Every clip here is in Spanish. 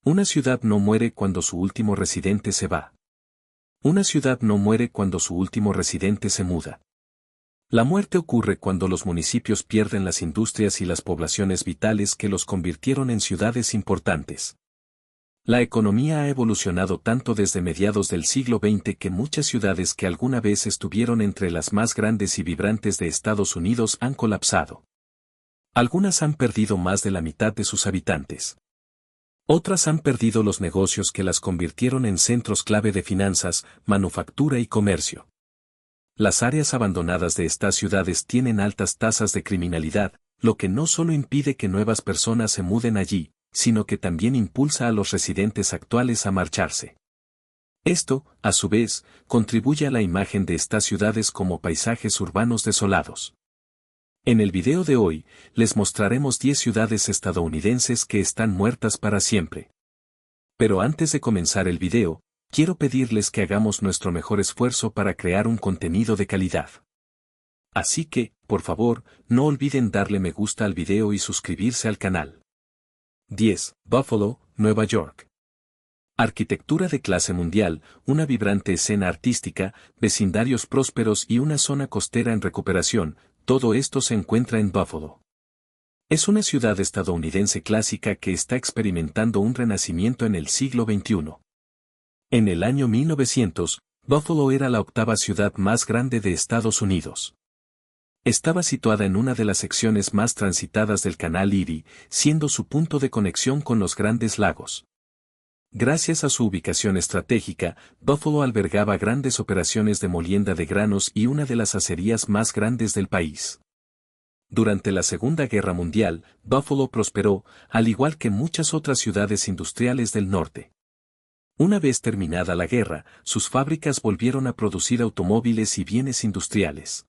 Una ciudad no muere cuando su último residente se va. Una ciudad no muere cuando su último residente se muda. La muerte ocurre cuando los municipios pierden las industrias y las poblaciones vitales que los convirtieron en ciudades importantes. La economía ha evolucionado tanto desde mediados del siglo XX que muchas ciudades que alguna vez estuvieron entre las más grandes y vibrantes de Estados Unidos han colapsado. Algunas han perdido más de la mitad de sus habitantes. Otras han perdido los negocios que las convirtieron en centros clave de finanzas, manufactura y comercio. Las áreas abandonadas de estas ciudades tienen altas tasas de criminalidad, lo que no solo impide que nuevas personas se muden allí, sino que también impulsa a los residentes actuales a marcharse. Esto, a su vez, contribuye a la imagen de estas ciudades como paisajes urbanos desolados. En el video de hoy, les mostraremos 10 ciudades estadounidenses que están muertas para siempre. Pero antes de comenzar el video, quiero pedirles que hagamos nuestro mejor esfuerzo para crear un contenido de calidad. Así que, por favor, no olviden darle me gusta al video y suscribirse al canal. 10. Buffalo, Nueva York. Arquitectura de clase mundial, una vibrante escena artística, vecindarios prósperos y una zona costera en recuperación, todo esto se encuentra en Buffalo. Es una ciudad estadounidense clásica que está experimentando un renacimiento en el siglo XXI. En el año 1900, Buffalo era la octava ciudad más grande de Estados Unidos. Estaba situada en una de las secciones más transitadas del Canal Erie, siendo su punto de conexión con los Grandes Lagos. Gracias a su ubicación estratégica, Buffalo albergaba grandes operaciones de molienda de granos y una de las acerías más grandes del país. Durante la Segunda Guerra Mundial, Buffalo prosperó, al igual que muchas otras ciudades industriales del norte. Una vez terminada la guerra, sus fábricas volvieron a producir automóviles y bienes industriales.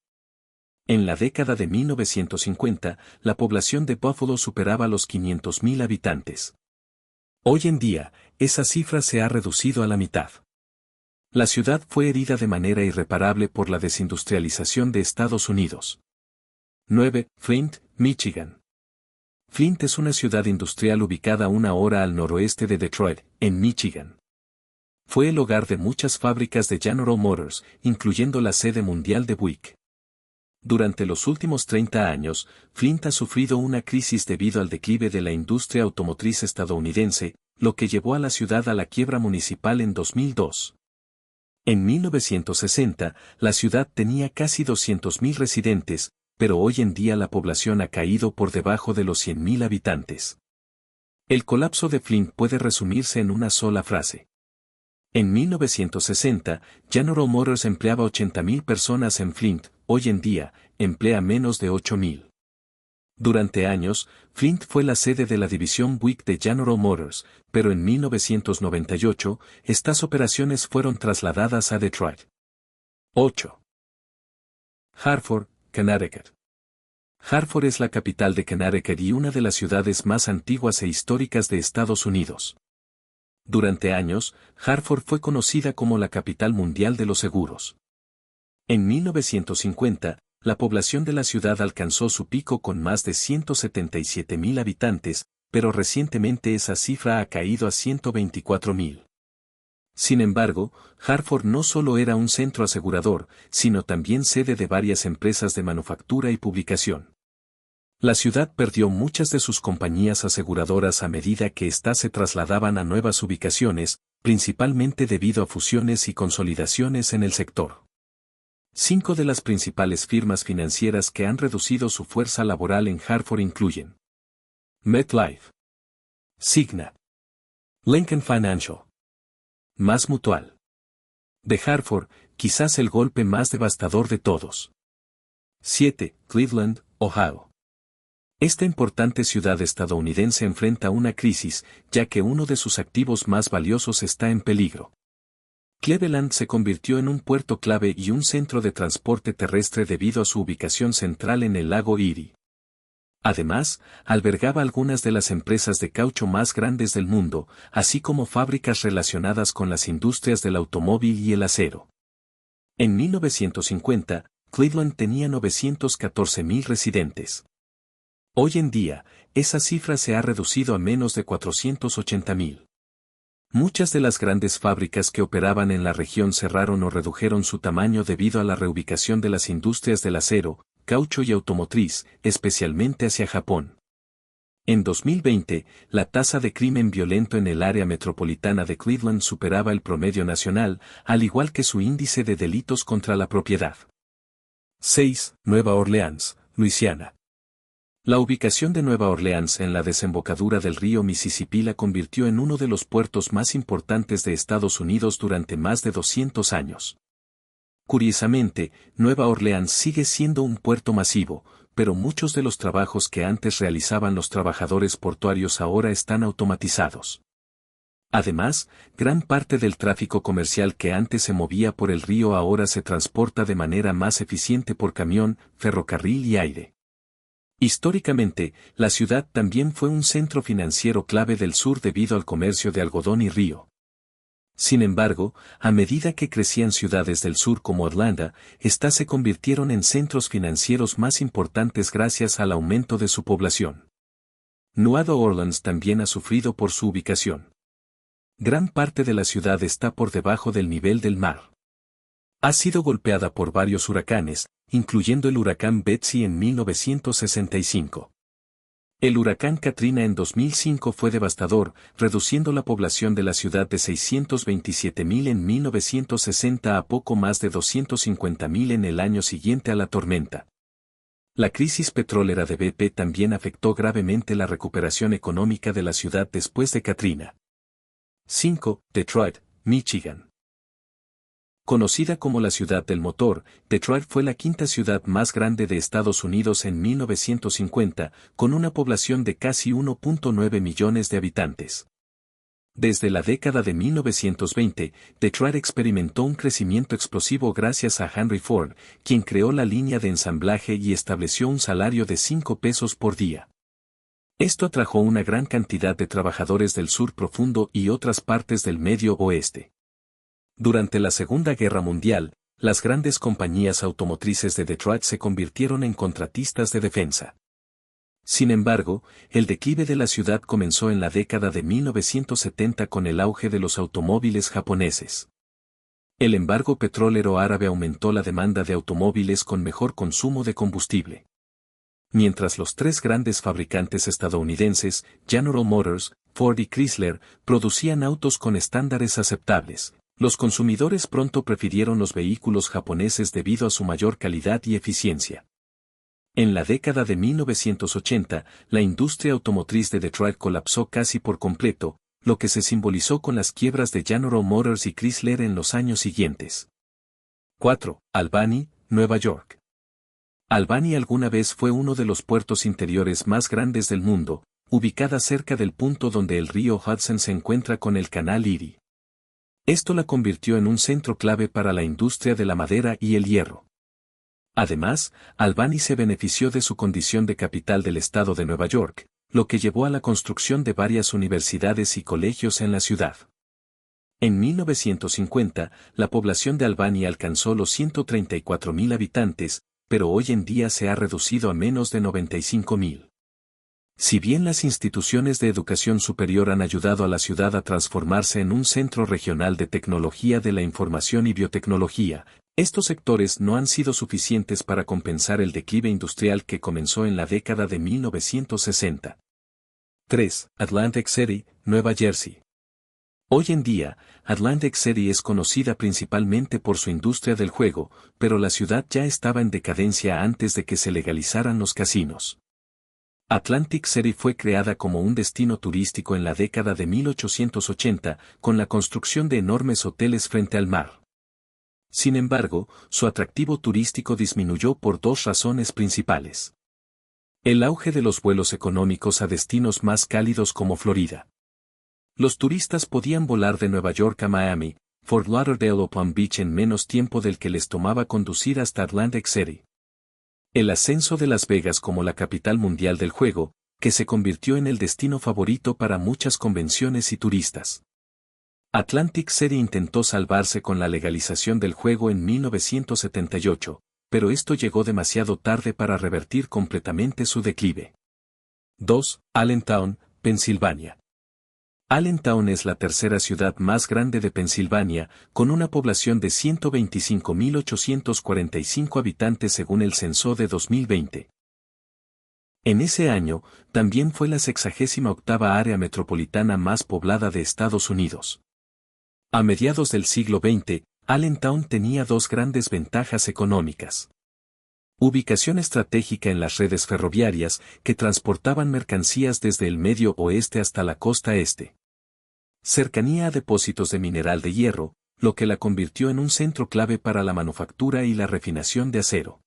En la década de 1950, la población de Buffalo superaba los 500,000 habitantes. Hoy en día, esa cifra se ha reducido a la mitad. La ciudad fue herida de manera irreparable por la desindustrialización de Estados Unidos. 9. Flint, Michigan. Flint es una ciudad industrial ubicada a 1 hora al noroeste de Detroit, en Michigan. Fue el hogar de muchas fábricas de General Motors, incluyendo la sede mundial de Buick. Durante los últimos 30 años, Flint ha sufrido una crisis debido al declive de la industria automotriz estadounidense, lo que llevó a la ciudad a la quiebra municipal en 2002. En 1960, la ciudad tenía casi 200,000 residentes, pero hoy en día la población ha caído por debajo de los 100,000 habitantes. El colapso de Flint puede resumirse en una sola frase. En 1960, General Motors empleaba 80,000 personas en Flint, hoy en día, emplea menos de 8,000. Durante años, Flint fue la sede de la división Buick de General Motors, pero en 1998, estas operaciones fueron trasladadas a Detroit. 8. Hartford, Connecticut. Hartford es la capital de Connecticut y una de las ciudades más antiguas e históricas de Estados Unidos. Durante años, Hartford fue conocida como la capital mundial de los seguros. En 1950, la población de la ciudad alcanzó su pico con más de 177,000 habitantes, pero recientemente esa cifra ha caído a 124,000. Sin embargo, Hartford no solo era un centro asegurador, sino también sede de varias empresas de manufactura y publicación. La ciudad perdió muchas de sus compañías aseguradoras a medida que éstas se trasladaban a nuevas ubicaciones, principalmente debido a fusiones y consolidaciones en el sector. 5 de las principales firmas financieras que han reducido su fuerza laboral en Hartford incluyen MetLife, Cigna, Lincoln Financial, Mass Mutual. De Hartford, quizás el golpe más devastador de todos. 7. Cleveland, Ohio. Esta importante ciudad estadounidense enfrenta una crisis, ya que uno de sus activos más valiosos está en peligro. Cleveland se convirtió en un puerto clave y un centro de transporte terrestre debido a su ubicación central en el lago Erie. Además, albergaba algunas de las empresas de caucho más grandes del mundo, así como fábricas relacionadas con las industrias del automóvil y el acero. En 1950, Cleveland tenía 914,000 residentes. Hoy en día, esa cifra se ha reducido a menos de 480,000. Muchas de las grandes fábricas que operaban en la región cerraron o redujeron su tamaño debido a la reubicación de las industrias del acero, caucho y automotriz, especialmente hacia Japón. En 2020, la tasa de crimen violento en el área metropolitana de Cleveland superaba el promedio nacional, al igual que su índice de delitos contra la propiedad. 6. Nueva Orleans, Luisiana. La ubicación de Nueva Orleans en la desembocadura del río Mississippi la convirtió en uno de los puertos más importantes de Estados Unidos durante más de 200 años. Curiosamente, Nueva Orleans sigue siendo un puerto masivo, pero muchos de los trabajos que antes realizaban los trabajadores portuarios ahora están automatizados. Además, gran parte del tráfico comercial que antes se movía por el río ahora se transporta de manera más eficiente por camión, ferrocarril y aire. Históricamente, la ciudad también fue un centro financiero clave del sur debido al comercio de algodón y río. Sin embargo, a medida que crecían ciudades del sur como Atlanta, estas se convirtieron en centros financieros más importantes gracias al aumento de su población. Nueva Orleans también ha sufrido por su ubicación. Gran parte de la ciudad está por debajo del nivel del mar. Ha sido golpeada por varios huracanes, incluyendo el huracán Betsy en 1965. El huracán Katrina en 2005 fue devastador, reduciendo la población de la ciudad de 627.000 en 1960 a poco más de 250.000 en el año siguiente a la tormenta. La crisis petrolera de BP también afectó gravemente la recuperación económica de la ciudad después de Katrina. 5. Detroit, Michigan. Conocida como la ciudad del motor, Detroit fue la quinta ciudad más grande de Estados Unidos en 1950, con una población de casi 1.9 millones de habitantes. Desde la década de 1920, Detroit experimentó un crecimiento explosivo gracias a Henry Ford, quien creó la línea de ensamblaje y estableció un salario de 5 pesos por día. Esto atrajo una gran cantidad de trabajadores del sur profundo y otras partes del Medio Oeste. Durante la Segunda Guerra Mundial, las grandes compañías automotrices de Detroit se convirtieron en contratistas de defensa. Sin embargo, el declive de la ciudad comenzó en la década de 1970 con el auge de los automóviles japoneses. El embargo petrolero árabe aumentó la demanda de automóviles con mejor consumo de combustible. Mientras los tres grandes fabricantes estadounidenses, General Motors, Ford y Chrysler, producían autos con estándares aceptables, los consumidores pronto prefirieron los vehículos japoneses debido a su mayor calidad y eficiencia. En la década de 1980, la industria automotriz de Detroit colapsó casi por completo, lo que se simbolizó con las quiebras de General Motors y Chrysler en los años siguientes. 4. Albany, Nueva York. Albany alguna vez fue uno de los puertos interiores más grandes del mundo, ubicada cerca del punto donde el río Hudson se encuentra con el canal Erie. Esto la convirtió en un centro clave para la industria de la madera y el hierro. Además, Albany se benefició de su condición de capital del estado de Nueva York, lo que llevó a la construcción de varias universidades y colegios en la ciudad. En 1950, la población de Albany alcanzó los 134.000 habitantes, pero hoy en día se ha reducido a menos de 95.000. Si bien las instituciones de educación superior han ayudado a la ciudad a transformarse en un centro regional de tecnología de la información y biotecnología, estos sectores no han sido suficientes para compensar el declive industrial que comenzó en la década de 1960. 3. Atlantic City, Nueva Jersey. Hoy en día, Atlantic City es conocida principalmente por su industria del juego, pero la ciudad ya estaba en decadencia antes de que se legalizaran los casinos. Atlantic City fue creada como un destino turístico en la década de 1880, con la construcción de enormes hoteles frente al mar. Sin embargo, su atractivo turístico disminuyó por dos razones principales. El auge de los vuelos económicos a destinos más cálidos como Florida. Los turistas podían volar de Nueva York a Miami, Fort Lauderdale o Palm Beach en menos tiempo del que les tomaba conducir hasta Atlantic City. El ascenso de Las Vegas como la capital mundial del juego, que se convirtió en el destino favorito para muchas convenciones y turistas. Atlantic City intentó salvarse con la legalización del juego en 1978, pero esto llegó demasiado tarde para revertir completamente su declive. 2. Allentown, Pensilvania. Allentown es la tercera ciudad más grande de Pensilvania, con una población de 125.845 habitantes según el censo de 2020. En ese año, también fue la 68ª área metropolitana más poblada de Estados Unidos. A mediados del siglo XX, Allentown tenía dos grandes ventajas económicas. Ubicación estratégica en las redes ferroviarias que transportaban mercancías desde el medio oeste hasta la costa este. Cercanía a depósitos de mineral de hierro, lo que la convirtió en un centro clave para la manufactura y la refinación de acero.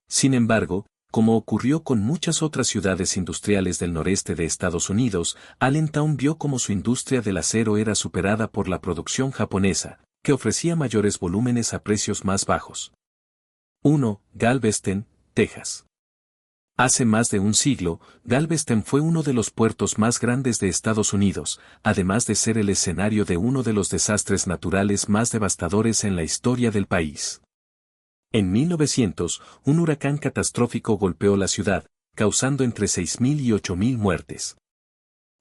Sin embargo, como ocurrió con muchas otras ciudades industriales del noreste de Estados Unidos, Allentown vio como su industria del acero era superada por la producción japonesa, que ofrecía mayores volúmenes a precios más bajos. 1. Galveston, Texas. Hace más de un siglo, Galveston fue uno de los puertos más grandes de Estados Unidos, además de ser el escenario de uno de los desastres naturales más devastadores en la historia del país. En 1900, un huracán catastrófico golpeó la ciudad, causando entre 6.000 y 8.000 muertes.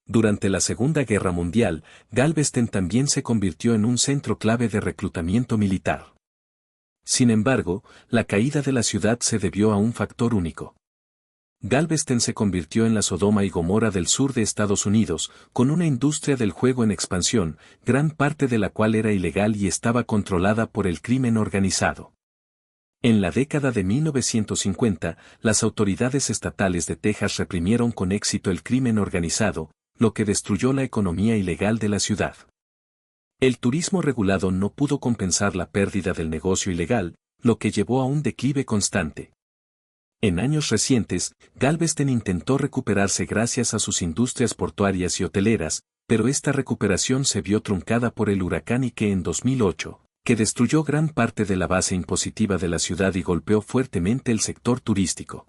Durante la Segunda Guerra Mundial, Galveston también se convirtió en un centro clave de reclutamiento militar. Sin embargo, la caída de la ciudad se debió a un factor único. Galveston se convirtió en la Sodoma y Gomorra del sur de Estados Unidos, con una industria del juego en expansión, gran parte de la cual era ilegal y estaba controlada por el crimen organizado. En la década de 1950, las autoridades estatales de Texas reprimieron con éxito el crimen organizado, lo que destruyó la economía ilegal de la ciudad. El turismo regulado no pudo compensar la pérdida del negocio ilegal, lo que llevó a un declive constante. En años recientes, Galveston intentó recuperarse gracias a sus industrias portuarias y hoteleras, pero esta recuperación se vio truncada por el huracán Ike en 2008, que destruyó gran parte de la base impositiva de la ciudad y golpeó fuertemente el sector turístico.